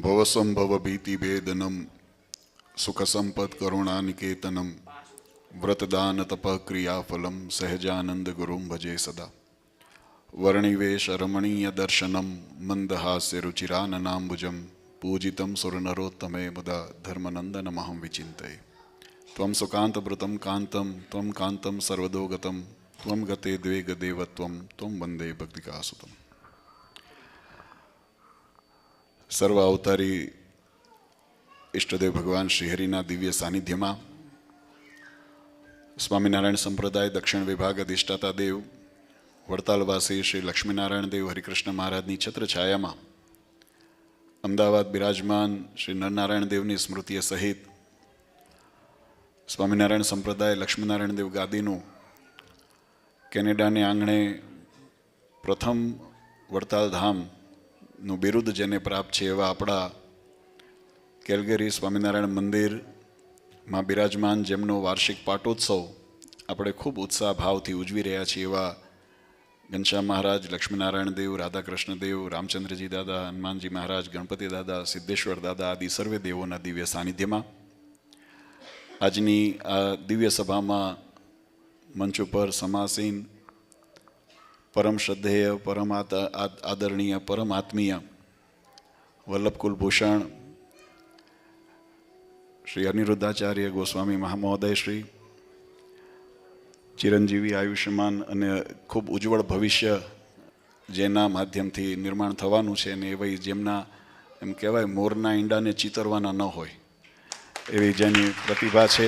ભવસંભવ ભીતિભેદનમ સુખસંપદ કરુણાનિકેતનમ વ્રતદાન તપઃ ક્રિયાફલમ સહજાનંદ ગુરુમ ભજે સદા વર્ણિવેશ રમણીય દર્શનમ મંદહાસ્ય રુચિરાનનાંબુજમ પૂજિતમ સુરનરોત્તમે મુદા ધર્મનંદનમહં વિચિંતયે ત્વં સુકાંતભૃતં કાંતમ ત્વં કાંતમ સર્વદોગતમ ત્વં ગતે દ્વેગદેવત્વમ ત્વં વંદે ભક્તિકાસુતમ. સર્વ અવતારી ઈષ્ટદેવ ભગવાન શ્રીહરિના દિવ્ય સાનિધ્યમાં સ્વામિનારાયણ સંપ્રદાય દક્ષિણ વિભાગ અધિષ્ઠાતા દેવ વડતાલવાસી શ્રી લક્ષ્મીનારાયણ દેવ હરિકૃષ્ણ મહારાજની છત્રછાયામાં અમદાવાદ બિરાજમાન શ્રી નરનારાયણ દેવની સ્મૃતિએ સહિત સ્વામિનારાયણ સંપ્રદાય લક્ષ્મીનારાયણ દેવ ગાદીનું કેનેડાને આંગણે પ્રથમ વડતાલ ધામનું બિરુદ જેને પ્રાપ્ત છે એવા આપણા કેલગરી સ્વામિનારાયણ મંદિરમાં બિરાજમાન જેમનો વાર્ષિક પાટોત્સવ આપણે ખૂબ ઉત્સાહ ભાવથી ઉજવી રહ્યા છીએ એવા ઘનશ્યામ મહારાજ, લક્ષ્મીનારાયણ દેવ, રાધાકૃષ્ણ દેવ, રામચંદ્રજી દાદા, હનુમાનજી મહારાજ, ગણપતિ દાદા, સિદ્ધેશ્વર દાદા આદિ સર્વે દેવોના દિવ્ય સાનિધ્યમાં આજની આ દિવ્ય સભામાં મંચ ઉપર સમાસીન પરમ શ્રદ્ધેય, પરમ આદરણીય, પરમ આત્મીય વલ્લભ કુલભૂષણ શ્રી અનિરુદ્ધાચાર્ય ગોસ્વામી મહામહોદય શ્રી ચિરંજીવી, આયુષ્યમાન અને ખૂબ ઉજ્જવળ ભવિષ્ય જેના માધ્યમથી નિર્માણ થવાનું છે અને એવી જેમના એમ કહેવાય મોરના ઈંડાને ચિતરવાના ન હોય એવી જેની પ્રતિભા છે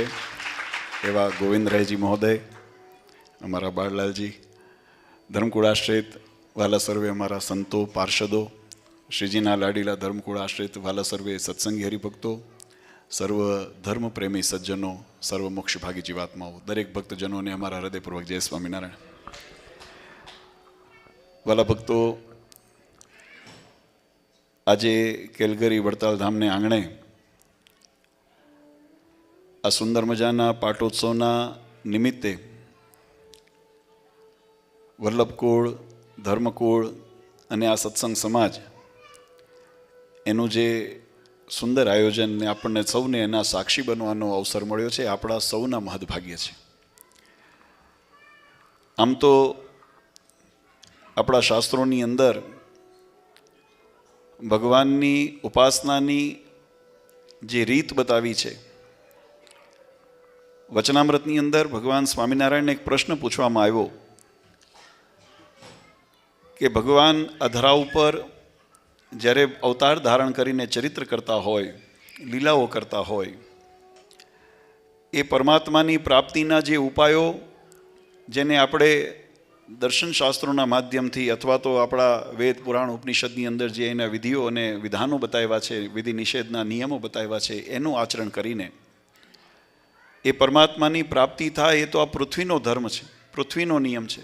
એવા ગોવિંદરાયજી મહોદય, અમારા બાળલાલજી, ધર્મકુળ આશ્રિત વાલા સર્વે અમારા સંતો, પાર્ષદો, શ્રીજીના લાડીલા ધર્મકુળ આશ્રિત વાલા સર્વે સત્સંગી હરિભક્તો, સર્વ ધર્મપ્રેમી સજ્જનો, સર્વ મોક્ષભાગી જીવાત્માઓ, દરેક ભક્તજનોને અમારા હૃદયપૂર્વક જય સ્વામિનારાયણ. વાલા ભક્તો, આજે કેલગરી વડતાલ ધામને આંગણે આ સુંદર મજાના પાટોત્સવના નિમિત્તે વલ્લભકુળ, ધર્મકુળ અને આ સત્સંગ સમાજ એનું જે સુંદર આયોજનને આપણને સૌને એના સાક્ષી બનવાનો અવસર મળ્યો છે, આપણા સૌના મહદભાગ્ય છે. આમ તો આપણા શાસ્ત્રોની અંદર ભગવાનની ઉપાસનાની જે રીત બતાવી છે, વચનામૃતની અંદર ભગવાન સ્વામિનારાયણને એક પ્રશ્ન પૂછવામાં આવ્યો કે ભગવાન આ ધરા ઉપર જ્યારે અવતાર ધારણ કરીને ચરિત્ર કરતા હોય, લીલાઓ કરતા હોય, એ પરમાત્માની પ્રાપ્તિના જે ઉપાયો જેને આપણે દર્શન શાસ્ત્રોના માધ્યમથી અથવા તો આપણા વેદ પુરાણ ઉપનિષદની અંદર જે એના વિધિઓ અને વિધાનો બતાવ્યા છે, વિધિ નિષેધના નિયમો બતાવ્યા છે, એનું આચરણ કરીને એ પરમાત્માની પ્રાપ્તિ થાય એ તો આ પૃથ્વીનો ધર્મ છે, પૃથ્વીનો નિયમ છે.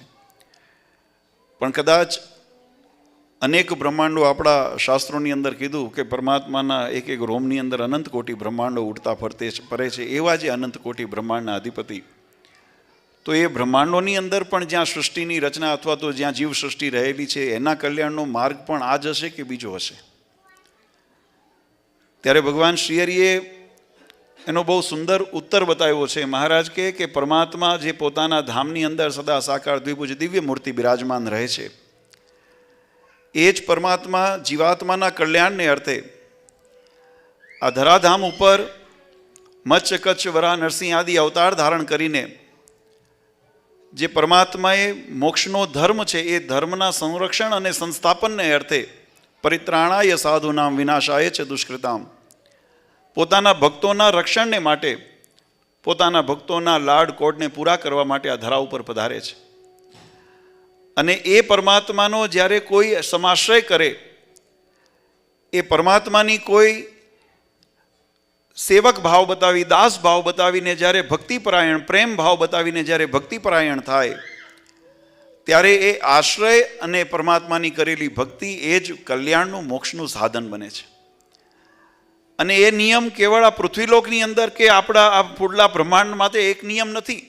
પણ કદાચ અનેક બ્રહ્માંડો આપણા શાસ્ત્રોની અંદર કીધું કે પરમાત્માના એક એક રોમની અંદર અનંત કોટી બ્રહ્માંડો ઉડતા ફરે છે, એવા જે અનંત કોટી બ્રહ્માંડના અધિપતિ, તો એ બ્રહ્માંડોની અંદર પણ જ્યાં સૃષ્ટિની રચના અથવા તો જ્યાં જીવ સૃષ્ટિ રહેલી છે એના કલ્યાણનો માર્ગ પણ આ જ હશે કે બીજો હશે? ત્યારે ભગવાન શ્રીહરિએ એનો બહુ સુંદર ઉત્તર બતાવ્યો છે. મહારાજ કહે કે પરમાત્મા જે પોતાના ધામની અંદર સદા સાકાર દ્વિભુજ દિવ્ય મૂર્તિ બિરાજમાન રહે છે, એ જ પરમાત્મા જીવાત્માના કલ્યાણને અર્થે આ ધરાધામ ઉપર મત્સ્ય, કચ્છ, વરાહ, નરસિંહ આદિ અવતાર ધારણ કરીને જે પરમાત્માએ મોક્ષનો ધર્મ છે એ ધર્મના સંરક્ષણ અને સંસ્થાપનને અર્થે પરિત્રાણાય સાધુનામ વિનાશાય છે દુષ્કૃતામ, પોતાના ભક્તોના રક્ષણને માટે, પોતાના ભક્તોના લાડ કોડને પૂરા કરવા માટે આ ધરા ઉપર પધારે છે. અને એ પરમાત્માનો જ્યારે કોઈ સમાશ્રય કરે, એ પરમાત્માની કોઈ સેવક ભાવ બતાવી, દાસ ભાવ બતાવીને જ્યારે ભક્તિપરાયણ, પ્રેમ ભાવ બતાવીને જ્યારે ભક્તિપરાયણ થાય, ત્યારે એ આશ્રય અને પરમાત્માની કરેલી ભક્તિ એ જ કલ્યાણનું, મોક્ષનું સાધન બને છે. અને એ નિયમ કેવળ આ પૃથ્વીલોકની અંદર કે આપણા આ પુડલા બ્રહ્માંડ માટે એક નિયમ નથી,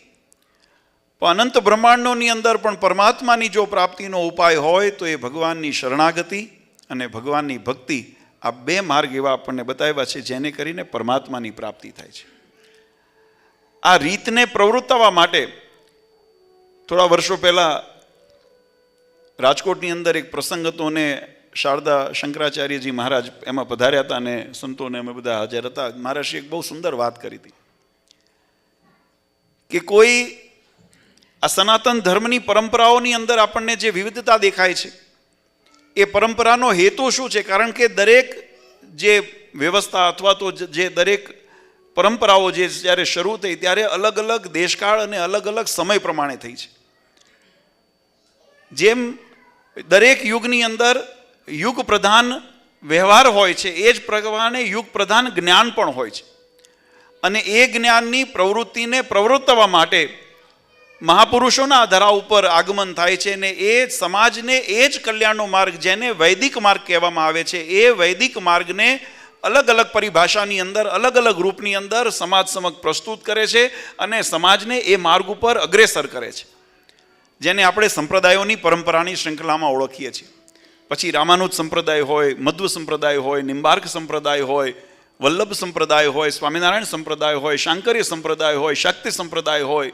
પણ અનંત બ્રહ્માંડોની અંદર પણ પરમાત્માની જો પ્રાપ્તિનો ઉપાય હોય તો એ ભગવાનની શરણાગતિ અને ભગવાનની ભક્તિ, આ બે માર્ગ એવા આપણને બતાવ્યા છે જેને કરીને પરમાત્માની પ્રાપ્તિ થાય છે. આ રીતને પ્રવૃત્તવા માટે થોડા વર્ષો પહેલા રાજકોટની અંદર એક પ્રસંગ હતો અને શારદા શંકરાચાર્યજી મહારાજ એમાં પધાર્યા હતા અને સંતોને અમે બધા હાજર હતા. મહારાજે એક બહુ સુંદર વાત કરી હતી કે કોઈ આ સનાતન ધર્મની પરંપરાઓની અંદર આપણને જે વિવિધતા દેખાય છે એ પરંપરાનો હેતુ શું છે? કારણ કે દરેક જે વ્યવસ્થા અથવા તો જે દરેક પરંપરાઓ જે જ્યારે શરૂ થઈ ત્યારે અલગ અલગ દેશકાળ અને અલગ અલગ સમય પ્રમાણે થઈ છે. જેમ દરેક યુગની અંદર યુગ પ્રધાન વ્યવહાર હોય છે એ જ પ્રમાણે યુગ પ્રધાન જ્ઞાન પણ હોય છે. અને એ જ્ઞાનની પ્રવૃત્તિને પ્રવૃત્તવા માટે મહાપુરુષોના આધારા ઉપર આગમન થાય છે અને એ સમાજને એ જ કલ્યાણનો માર્ગ જેને વૈદિક માર્ગ કહેવામાં આવે છે એ વૈદિક માર્ગને અલગ અલગ પરિભાષાની અંદર અલગ અલગ રૂપની અંદર સમાજ સમક્ષ પ્રસ્તુત કરે છે અને સમાજને એ માર્ગ ઉપર અગ્રેસર કરે છે, જેને આપણે સંપ્રદાયોની પરંપરાની શૃંખલામાં ઓળખીએ છીએ. પછી રામાનુજ સંપ્રદાય હોય, મધ્વ સંપ્રદાય હોય, નિંબાર્ક સંપ્રદાય હોય, વલ્લભ સંપ્રદાય હોય, સ્વામિનારાયણ સંપ્રદાય હોય, શાંકર્ય સંપ્રદાય હોય, શક્તિ સંપ્રદાય હોય.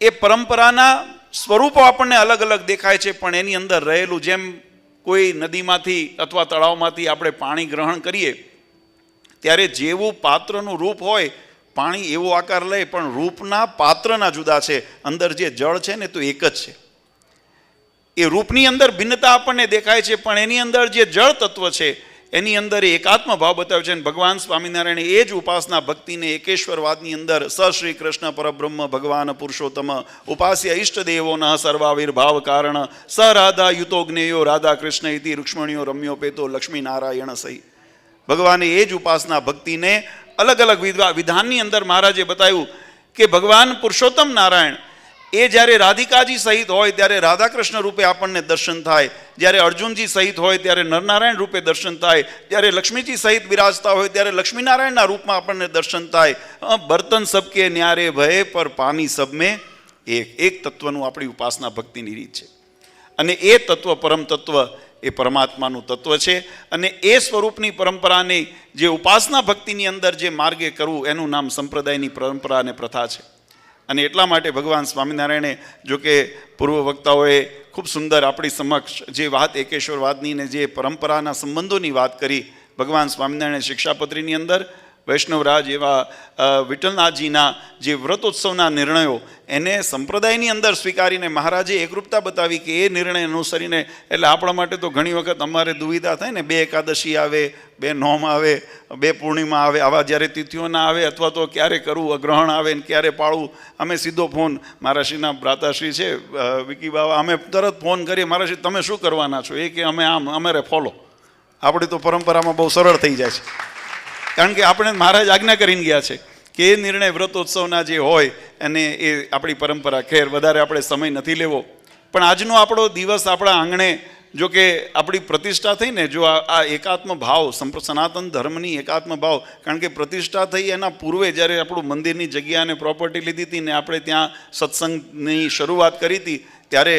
એ પરંપરાના સ્વરૂપો આપણને અલગ અલગ દેખાય છે, પણ એની અંદર રહેલું જેમ કોઈ નદીમાંથી અથવા તળાવમાંથી આપણે પાણી ગ્રહણ કરીએ ત્યારે જેવું પાત્રનું રૂપ હોય પાણી એવો આકાર લે, પણ રૂપના પાત્રના જુદા છે. અંદર જે જળ છે ને તો એક જ છે. એ રૂપની અંદર ભિન્નતા આપણને દેખાય છે, પણ એની અંદર જે જળ તત્વ છે એની અંદર એકાત્મ ભાવ બતાવ્યો છે. ભગવાન સ્વામિનારાયણે એ જ ઉપાસના ભક્તિને એકેશ્વરવાદની અંદર સ શ્રી કૃષ્ણ પરબ્રહ્મ ભગવાન પુરુષોત્તમ ઉપાસ્ય ઈષ્ટદેવો ન સર્વાવિર્ભાવ કારણ સ રાધા યુતો જ્ઞેયો રાધા કૃષ્ણ ઇતિ રૂક્ષ્મણીઓ રમ્યો પેતો લક્ષ્મી નારાયણ સહી. ભગવાને એ જ ઉપાસના ભક્તિને અલગ અલગ વિધાનની અંદર મહારાજે બતાવ્યું કે ભગવાન પુરુષોત્તમ નારાયણ એ જ્યારે રાધિકાજી સહિત હોય ત્યારે રાધાકૃષ્ણ રૂપે આપણને દર્શન થાય, જ્યારે અર્જુનજી સહિત હોય ત્યારે નરનારાયણ રૂપે દર્શન થાય, જ્યારે લક્ષ્મીજી સહિત બિરાજતા હોય ત્યારે લક્ષ્મીનારાયણના રૂપમાં આપણને દર્શન થાય. બર્તન સબકે ન્યારે ભય પર પાની સબ મેં એક તત્વનું આપણી ઉપાસના ભક્તિની રીત છે. અને એ તત્વ પરમ તત્વ એ પરમાત્માનું તત્વ છે. અને એ સ્વરૂપની પરંપરાની જે ઉપાસના ભક્તિની અંદર જે માર્ગે કરવું એનું નામ સંપ્રદાયની પરંપરા અને પ્રથા છે. અને એટલા માટે ભગવાન સ્વામિનારાયણે જો કે પૂર્વ વક્તાઓએ ખૂબ સુંદર આપણી સમક્ષ જે વાત એકેશ્વરવાદની ને જે પરંપરાના સંબંધોની વાત કરી, ભગવાન સ્વામિનારાયણે શિક્ષાપત્રીની અંદર વૈષ્ણવરાજ એવા વિઠ્ઠલનાથજીના જે વ્રતોત્સવના નિર્ણયો એને સંપ્રદાયની અંદર સ્વીકારીને મહારાજે એકરૂપતા બતાવી કે એ નિર્ણય અનુસરીને, એટલે આપણા માટે તો ઘણી વખત અમારે દુવિધા થાય ને, 2 એકાદશી આવે, 2 નોમ આવે, 2 પૂર્ણિમા આવે, આવા જ્યારે તિથિઓના આવે અથવા તો ક્યારે કરવું, અગ્રહણ આવે ને ક્યારે પાળવું. અમે સીધો ફોન મહારાજશ્રીના ભ્રાતાશ્રી છે વિકી બાવા, અમે તરત ફોન કરીએ, મહારાજશ્રી તમે શું કરવાના છો? એ કે અમે આમ અમારે ફોલો. આપણી તો પરંપરામાં બહુ સરળ થઈ જાય છે, કારણ કે આપણે મહારાજ આજ્ઞા કરીને ગયા છે કે એ નિર્ણય વ્રતોત્સવના જે હોય અને એ આપણી પરંપરા. ખેર વધારે આપણે સમય નથી લેવો, પણ આજનો આપણો દિવસ આપણા આંગણે જો કે આપણી પ્રતિષ્ઠા થઈ ને, જો આ એકાત્મ ભાવ સનાતન ધર્મની એકાત્મ ભાવ, કારણ કે પ્રતિષ્ઠા થઈ એના પૂર્વે જ્યારે આપણું મંદિરની જગ્યા અને પ્રોપર્ટી લીધી હતી ને આપણે ત્યાં સત્સંગની શરૂઆત કરી હતી ત્યારે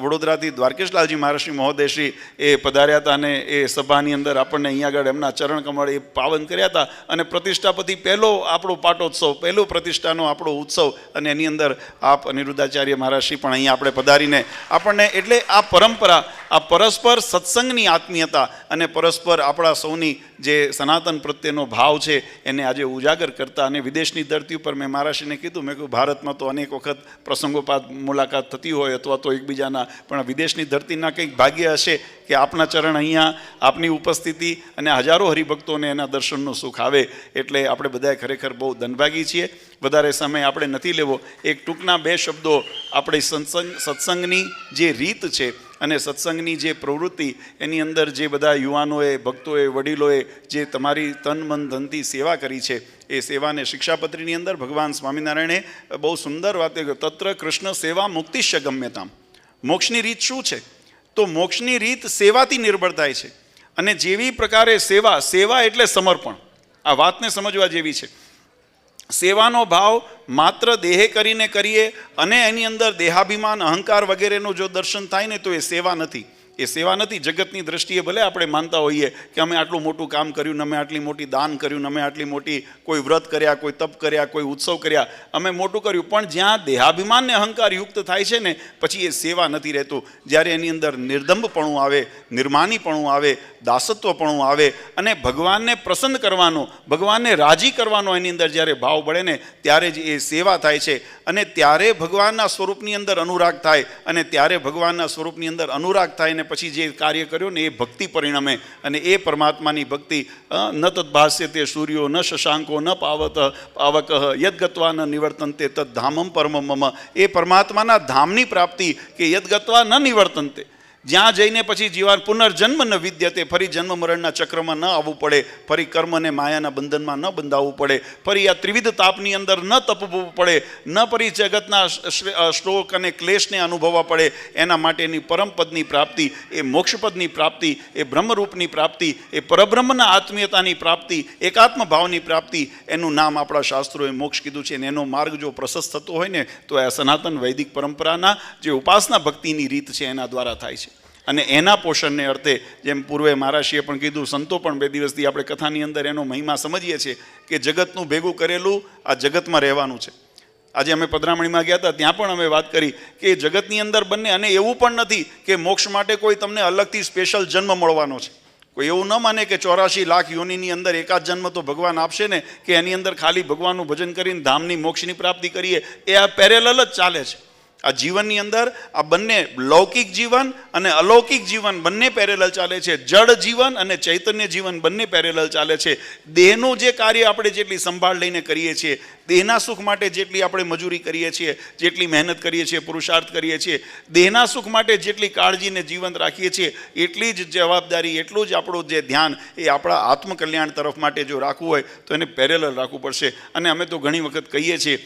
વડોદરાથી દ્વારકેશલાલજી મહારાજશ્રી મહોદયશ્રી એ પધાર્યા હતા અને એ સભાની અંદર આપણને અહીંયા આગળ એમના ચરણ કમળ એ પાવન કર્યા હતા. અને પ્રતિષ્ઠાપતિ પહેલો આપણો પાટોત્સવ, પહેલો પ્રતિષ્ઠાનો આપણો ઉત્સવ, અને એની અંદર આપ અનિરુદ્ધાચાર્ય મહારાજશ્રી પણ અહીંયા આપણે પધારીને આપણને, એટલે આ પરંપરા, આ પરસ્પર સત્સંગની આત્મીયતા અને પરસ્પર આપણા સૌની જે સનાતન પ્રત્યેનો ભાવ છે એને આજે ઉજાગર કરતા. અને વિદેશની ધરતી ઉપર મેં મહારાજશ્રીને કીધું, મેં કહ્યું ભારતમાં તો અનેક વખત પ્રસંગોપાત મુલાકાત થતી હોય અથવા તો એકબીજાના, પણ વિદેશની ધરતીના કંઈક ભાગ્ય હશે કે આપના ચરણ અહીંયા, આપની ઉપસ્થિતિ અને હજારો હરિભક્તોને એના દર્શનનું સુખ આવે. એટલે આપણે બધાએ ખરેખર બહુ ધનભાગી છીએ. વધારે સમય આપણે નથી લેવો. એક ટૂંકના 2 શબ્દો આપણી સત્સંગની જે રીત છે અને સત્સંગની જે પ્રવૃત્તિ, એની અંદર જે બધા યુવાનોએ, ભક્તોએ, વડીલોએ જે તમારી તન મન ધનથી સેવા કરી છે એ સેવાને શિક્ષાપત્રીની અંદર ભગવાન સ્વામિનારાયણે બહુ સુંદર વાત કરી. તત્ર કૃષ્ણ સેવા મુક્તિશ્ય ગમ્યતામ. મોક્ષની રીત શું છે? તો મોક્ષની રીત સેવાથી નિર્ભર થાય છે. અને જેવી પ્રકારે સેવા એટલે સમર્પણ. આ વાતને સમજવા જેવી છે. સેવાનો ભાવ માત્ર દેહે કરીને કરીએ અને એની અંદર દેહાભિમાન, અહંકાર વગેરેનું જો દર્શન થાય ને તો એ સેવા નથી. એ સેવા નથી. જગતની દ્રષ્ટિએ ભલે આપણે માનતા હોઈએ કે અમે આટલું મોટું કામ કર્યું, અમે આટલી મોટી દાન કર્યું, અમે આટલી મોટી કોઈ વ્રત કર્યા, કોઈ તપ કર્યા, કોઈ ઉત્સવ કર્યા, અમે મોટું કર્યું, પણ જ્યાં દેહાભિમાન ને અહંકાર યુક્ત થાય છે ને પછી એ સેવા નથી રહેતું. જ્યારે એની અંદર નિર્દંભપણું આવે, નિર્માનીપણું આવે, દાસત્વપણું આવે અને ભગવાનને પ્રસન્ન કરવાનો, ભગવાનને રાજી કરવાનો એની અંદર જ્યારે ભાવ બળે ને ત્યારે જ એ સેવા થાય છે. અને ત્યારે ભગવાનના સ્વરૂપની અંદર અનુરાગ થાય, અને ત્યારે ભગવાનના સ્વરૂપની અંદર અનુરાગ થાય ને પછી જે કાર્ય કર્યો ને એ ભક્તિ પરિણમે. અને એ પરમાત્માની ભક્તિ ન તદ્ભાસ્ય તે સૂર્યો ન શશાંકો ન પાવક યદગત્વા ન નિવર્તનતે તદ ધામમ પરમ મમ. એ પરમાત્માના ધામની પ્રાપ્તિ કે યદગત્વા ન નિવર્તનતે, જ્યાં જઈને પછી જીવન પુનર્જન્મ ન વિદ્યતે, ફરી જન્મ મરણના ચક્રમાં ન આવવું પડે, ફરી કર્મ અને માયાના બંધનમાં ન બંધાવવું પડે, ફરી આ ત્રિવિધ તાપની અંદર ન તપવું પડે, ન ફરી જગતના શ્લોક અને ક્લેશને અનુભવવા પડે. એના માટેની પરમપદની પ્રાપ્તિ, એ મોક્ષપદની પ્રાપ્તિ, એ બ્રહ્મરૂપની પ્રાપ્તિ, એ પરબ્રહ્મના આત્મીયતાની પ્રાપ્તિ, એકાત્મ ભાવની પ્રાપ્તિ, એનું નામ આપણા શાસ્ત્રોએ મોક્ષ કીધું છે. અને એનો માર્ગ જો પ્રશસ્ત થતો હોય ને તો આ સનાતન વૈદિક પરંપરાના જે ઉપાસના ભક્તિની રીત છે એના દ્વારા થાય છે. અને એના પોષણને અર્થે જેમ પૂર્વે મહારાષ્ટ્રીએ પણ કીધું, સંતો પણ 2 દિવસથી આપણે કથાની અંદર એનો મહિમા સમજીએ છીએ કે જગતનું ભેગું કરેલું આ જગતમાં રહેવાનું છે. આજે અમે પધરામણીમાં ગયા હતા, ત્યાં પણ અમે વાત કરી કે જગતની અંદર બંને, અને એવું પણ નથી કે મોક્ષ માટે કોઈ તમને અલગથી સ્પેશિયલ જન્મ મળવાનો છે. કોઈ એવું ન માને કે 84 લાખ યોનિની અંદર એકાદ જન્મ તો ભગવાન આપશે ને કે એની અંદર ખાલી ભગવાનનું ભજન કરીને ધામની મોક્ષની પ્રાપ્તિ કરીએ. એ આ પેરેલલ જ ચાલે છે. આ જીવનની અંદર આ બંને લૌકિક જીવન અને અલૌકિક જીવન બંને પેરેલલ ચાલે છે. જડ જીવન અને ચૈતન્ય જીવન બંને પેરેલલ ચાલે છે. દેહનું જે કાર્ય આપણે જેટલી સંભાળ લઈને કરીએ છીએ, દેહના સુખ માટે જેટલી આપણે મજૂરી કરીએ છીએ, જેટલી મહેનત કરીએ છીએ, પુરુષાર્થ કરીએ છીએ, દેહના સુખ માટે જેટલી કાળજીને જીવંત રાખીએ છીએ, એટલી જ જવાબદારી, એટલું જ આપણું જે ધ્યાન એ આપણા આત્મકલ્યાણ તરફ માટે જો રાખવું હોય તો એને પેરેલલ રાખવું પડશે. અને અમે તો ઘણી વખત કહીએ છીએ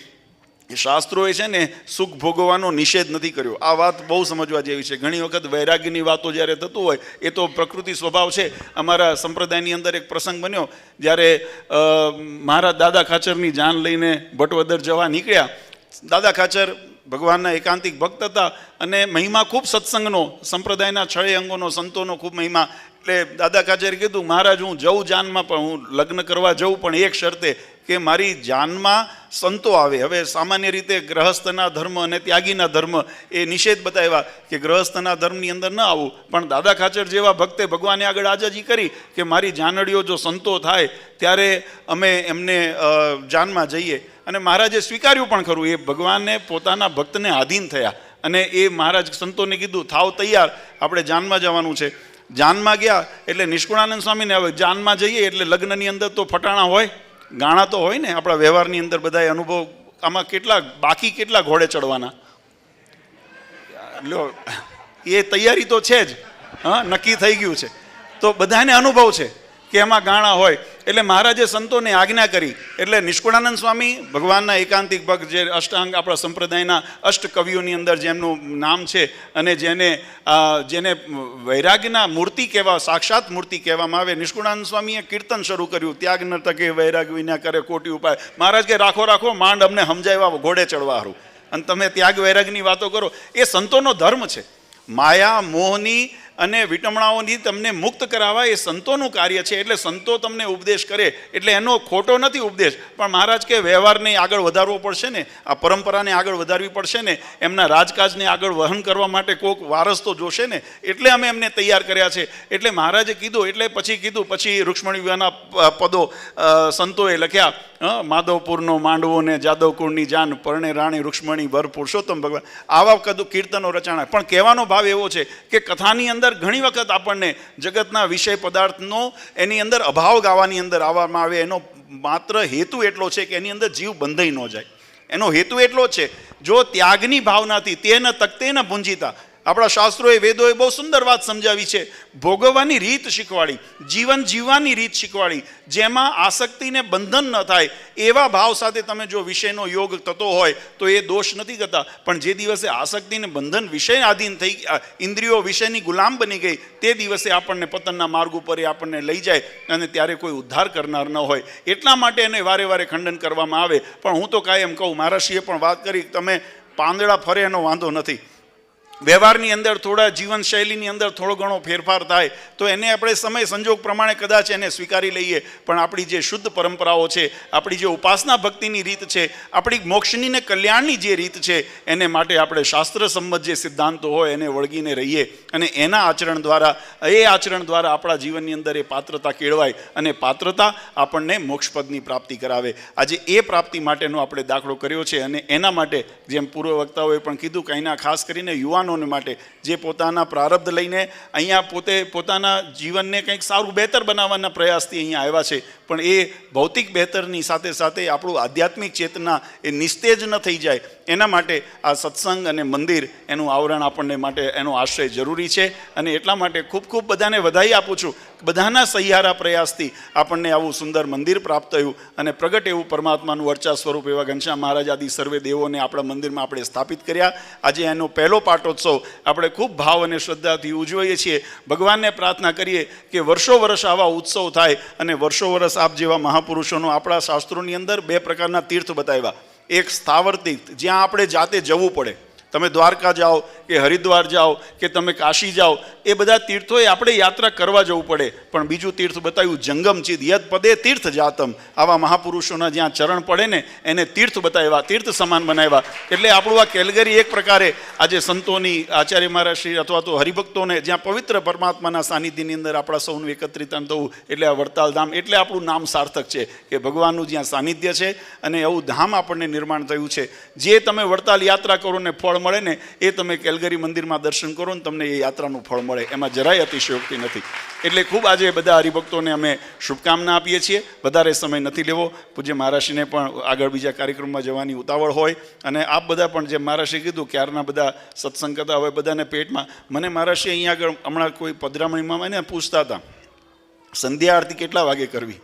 શાસ્ત્રોએ છે ને સુખ ભોગવવાનો નિષેધ નથી કર્યો. આ વાત બહુ સમજવા જેવી છે. ઘણી વખત વૈરાગ્યની વાતો જ્યારે થતું હોય એ તો પ્રકૃતિ સ્વભાવ છે. અમારા સંપ્રદાયની અંદર એક પ્રસંગ બન્યો, જ્યારે મારા દાદા ખાચરની જાન લઈને ભટવદર જવા નીકળ્યા. દાદા ખાચર ભગવાનના એકાંતિક ભક્ત હતા અને મહિમા ખૂબ સત્સંગનો, સંપ્રદાયના 6 અંગોનો, સંતોનો ખૂબ મહિમા. એટલે દાદા ખાચરે કીધું, મહારાજ હું જઉં જાનમાં, પણ હું લગ્ન કરવા જઉં, પણ એક શરતે કે મારી જાનમાં સંતો આવે. હવે સામાન્ય રીતે ગ્રહસ્થના ધર્મ અને ત્યાગીના ધર્મ એ નિષેધ બતાવ્યા કે ગ્રહસ્થના ધર્મની અંદર ન આવવું, પણ દાદા ખાચર જેવા ભક્તે ભગવાને આગળ આજાજી કરી કે મારી જાનડીઓ જો સંતો થાય ત્યારે અમે એમને જાનમાં જઈએ. અને મહારાજે સ્વીકાર્યું પણ ખરું. એ ભગવાનને પોતાના ભક્તને આધીન થયા અને એ મહારાજ સંતોને કીધું થાવ તૈયાર, આપણે જાનમાં જવાનું છે. જાનમાં ગયા એટલે નિષ્કુળાનંદ સ્વામીને, હવે જાનમાં જઈએ એટલે લગ્નની અંદર તો ફટાણા હોય, ગાણા તો હોય ને, આપણા વ્યવહારની અંદર બધા અનુભવ. આમાં કેટલા ઘોડે ચડવાના, લો એ તૈયારી તો છે જ, હા નક્કી થઈ ગયું છે. તો બધાને અનુભવ છે કે એમાં ગાણા હોય. એટલે મહારાજે સંતોને આજ્ઞા કરી. એટલે નિષ્કુળાનંદ સ્વામી ભગવાનના એકાંતિક ભક્ત, જે અષ્ટાંગ આપણા સંપ્રદાયના અષ્ટ કવિઓની અંદર જેમનું નામ છે અને જેને વૈરાગ્યના મૂર્તિ કહેવા, સાક્ષાત મૂર્તિ કહેવામાં આવે, નિષ્કુળાનંદ સ્વામીએ કીર્તન શરૂ કર્યું, ત્યાગ ન તકે વૈરાગ વિના કરે કોટી ઉપાય. મહારાજ કે રાખો માંડ અમને સમજાવ્યા ઘોડે ચડવા હારું, અને તમે ત્યાગ વૈરાગની વાતો કરો. એ સંતોનો ધર્મ છે. માયા મોહની અને વિટમણાઓની તમને મુક્ત કરાવવા એ સંતોનું કાર્ય છે. એટલે સંતો તમને ઉપદેશ કરે એટલે એનો ખોટો નથી ઉપદેશ, પણ મહારાજ કે વ્યવહારને આગળ વધારવો પડશે ને, આ પરંપરાને આગળ વધારવી પડશે ને, એમના રાજકાજને આગળ વહન કરવા માટે કોઈક વારસ તો જોશે ને, એટલે અમે એમને તૈયાર કર્યા છે. એટલે મહારાજે કીધું, એટલે પછી રૂક્ષ્મણી વિવાહના પદો સંતોએ લખ્યા. માધવપુરનો માંડવો ને જાદવકુળની જાન, પરણે રાણી રૂક્ષ્મણી વર પુરુષોત્તમ ભગવાન, આવા કીર્તનો રચાણા. પણ કહેવાનો ભાવ એવો છે કે કથાની અંદર ઘણી વખત આપણને જગતના વિષય પદાર્થનો એની અંદર અભાવ ગાવાની અંદર આવવામાં આવે. એનો માત્ર હેતુ એટલો છે કે એની અંદર જીવ બંધાઈ ન જાય. એનો હેતુ એટલો જ છે. જો ત્યાગની ભાવનાથી તેન તકતે ન ભૂંજીતા, આપણા શાસ્ત્રોએ, વેદોએ બહુ સુંદર વાત સમજાવી છે. ભોગવવાની રીત શીખવાડી, જીવન જીવવાની રીત શીખવાડી, જેમાં આસક્તિને બંધન ન થાય એવા ભાવ સાથે તમે જો વિષયનો યોગ થતો હોય તો એ દોષ નથી કરતા. પણ જે દિવસે આસક્તિને બંધન વિષય આધીન થઈ, ઇન્દ્રિયો વિષયની ગુલામ બની ગઈ, તે દિવસે આપણને પતનના માર્ગ ઉપર એ આપણને લઈ જાય અને ત્યારે કોઈ ઉદ્ધાર કરનાર ન હોય. એટલા માટે એને વારે વારે ખંડન કરવામાં આવે. પણ હું તો કાયમ કહું, મહારાષ્ટ્રીએ પણ વાત કરી, તમે પાંદડા ફરે એનો વાંધો નથી, વ્યવહારની અંદર થોડા જીવનશૈલીની અંદર થોડો ઘણો ફેરફાર થાય તો એને આપણે સમય સંજોગ પ્રમાણે કદાચ એને સ્વીકારી લઈએ, પણ આપણી જે શુદ્ધ પરંપરાઓ છે, આપણી જે ઉપાસના ભક્તિની રીત છે, આપણી મોક્ષની ને કલ્યાણની જે રીત છે, એને માટે આપણે શાસ્ત્ર સંમત જે સિદ્ધાંતો હોય એને વળગીને રહીએ અને એના આચરણ દ્વારા આપણા જીવનની અંદર એ પાત્રતા કેળવાય અને પાત્રતા આપણને મોક્ષપદની પ્રાપ્તિ કરાવે. આજે એ પ્રાપ્તિ માટેનો આપણે દાખલો કર્યો છે અને એના માટે જેમ પૂર્વ વક્તાઓએ પણ કીધું કે અહીંના ખાસ કરીને યુવાનોને માટે જે પોતાના પ્રારબ્ધ લઈને અહીંયા પોતાના જીવનને કંઈક સારું બહેતર બનાવવાના પ્રયાસથી અહીંયા આવ્યા છે, પણ એ ભૌતિક બહેતરની સાથે સાથે આપણું આધ્યાત્મિક ચેતના એ નિસ્તેજ ન થઈ જાય એના માટે આ સત્સંગ અને મંદિર એનું આવરણ આપણને માટે એનો આશ્રય જરૂરી છે. અને એટલા માટે ખૂબ ખૂબ બધાને વધાઈ આપું છું. બધાના સહિયારા પ્રયાસથી આપણને આવું સુંદર મંદિર પ્રાપ્ત થયું અને પ્રગટ એવું પરમાત્માનું વર્ચા સ્વરૂપ એવા ઘનશ્યામ મહારાજ આદિ સર્વે દેવોને આપણા મંદિરમાં આપણે સ્થાપિત કર્યા. આજે એનો પહેલો પાટોત્સવ આપણે ખૂબ ભાવ અને શ્રદ્ધાથી ઉજવીએ છીએ. ભગવાનને પ્રાર્થના કરીએ કે વર્ષો વર્ષ આવા ઉત્સવ થાય અને વર્ષો વર્ષ આપ જેવા મહાપુરુષોનો આપણા શાસ્ત્રોની અંદર 2 પ્રકારના તીર્થ બતાવ્યા. એક સ્થાવર તીર્થ જ્યાં આપણે જાતે જવું પડે, તમે દ્વારકા જાઓ કે હરિદ્વાર જાઓ કે તમે કાશી જાઓ, એ બધા તીર્થોએ આપણે યાત્રા કરવા જવું પડે. પણ બીજું તીર્થ બતાવ્યું જંગમચિદ યદ પદે તીર્થ જાતમ, આવા મહાપુરુષોના જ્યાં ચરણ પડે ને એને તીર્થ બતાવ્યા, તીર્થ સમાન બનાવ્યા. એટલે આપણું આ કેલગરી એક પ્રકારે આજે સંતોની આચાર્ય મહારાજ શ્રી અથવા તો હરિભક્તોને જ્યાં પવિત્ર પરમાત્માના સાનિધ્યની અંદર આપણા સૌનું એકત્રિત થવું, એટલે આ વડતાલ ધામ એટલે આપણું નામ સાર્થક છે કે ભગવાનનું જ્યાં સાનિધ્ય છે અને એવું ધામ આપણને નિર્માણ થયું છે. જે તમે વડતાલ યાત્રા કરો ને ફળ મળે ને એ તમે કેલગરી મંદિરમાં દર્શન કરો ને તમને એ યાત્રાનું ફળ મળે, એમાં જરાય અતિશયોક્તિ નથી. એટલે ખૂબ આજે બધા હરિભક્તોને અમે શુભકામના આપીએ છીએ. વધારે સમય નથી લેવો. પૂજ્ય મહારાજશ્રીને પણ આગળ બીજા કાર્યક્રમમાં જવાની ઉતાવળ હોય અને આપ બધા પણ જેમ મહારાજશ્રીએ કીધું ક્યારના બધા સત્સંગ કરતા હોય બધાને પેટમાં. મને મહારાજશ્રી અહીંયા આગળ હમણાં કોઈ પધરામણીમાં મને પૂછતા હતા સંધ્યા આરતી કેટલા વાગે કરવી.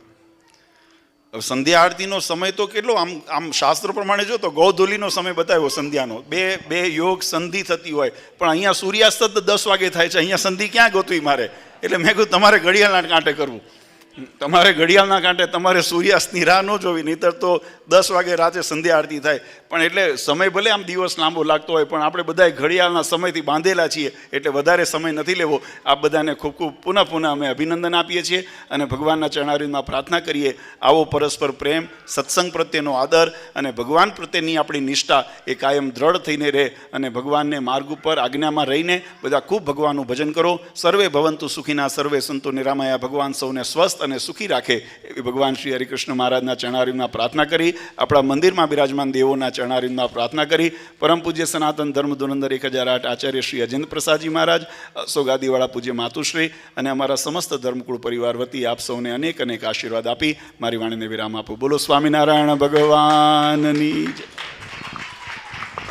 સંધ્યા આરતીનો સમય તો કેટલો આમ શાસ્ત્ર પ્રમાણે જો તો ગૌધૂલીનો સમય બતાવ્યો સંધ્યાનો, બે યોગ સંધિ થતી હોય, પણ અહીંયા સૂર્યાસ્ત 10 વાગે થાય છે, અહીંયા સંધિ ક્યાં ગોતવી મારે. એટલે મેં કહ્યું તમારે ઘડિયાળના કાંઠે કરવું, તમારે ઘડિયાળના કાંઠે તમારે સૂર્યાસ્તની રાહ ન જોવી, નહીંતર તો 10 વાગે રાતે સંધ્યા આરતી થાય. પણ એટલે સમય ભલે આમ દિવસ લાંબો લાગતો હોય પણ આપણે બધાય ઘડિયાળના સમયથી બાંધેલા છીએ એટલે વધારે સમય નથી લેવો. આ બધાને ખૂબ ખૂબ પુનઃ અમે અભિનંદન આપીએ છીએ અને ભગવાનના ચરણારવિંદમાં પ્રાર્થના કરીએ આવો પરસ્પર પ્રેમ, સત્સંગ પ્રત્યેનો આદર અને ભગવાન પ્રત્યેની આપણી નિષ્ઠા એ કાયમ દ્રઢ થઈને રહે અને ભગવાનને માર્ગ ઉપર આજ્ઞામાં રહીને બધા ખૂબ ભગવાનનું ભજન કરો. સર્વે ભવંતુ સુખીના, સર્વે સંતો નિરામયા. ભગવાન સૌને સ્વસ્થ અને સુખી રાખે એવી ભગવાન શ્રી હરિકૃષ્ણ મહારાજના ચરણારવિંદમાં પ્રાર્થના કરી, આપણા મંદિરમાં બિરાજમાન દેવોના ચરણારવિંદમાં પ્રાર્થના કરી. પરમ પૂજ્ય સનાતન ધર્મ ધુરંધર 1008 આચાર્ય શ્રી અજેન્દ્ર પ્રસાદજી મહારાજ, સોગાદીવાળા પૂજ્ય માતુશ્રી અને અમારા સમસ્ત ધર્મકુળ પરિવાર વતી આપ સૌને અનેક અનેક આશીર્વાદ આપી મારી વાણીને વિરામ આપું. બોલો સ્વામિનારાયણ ભગવાનની જય.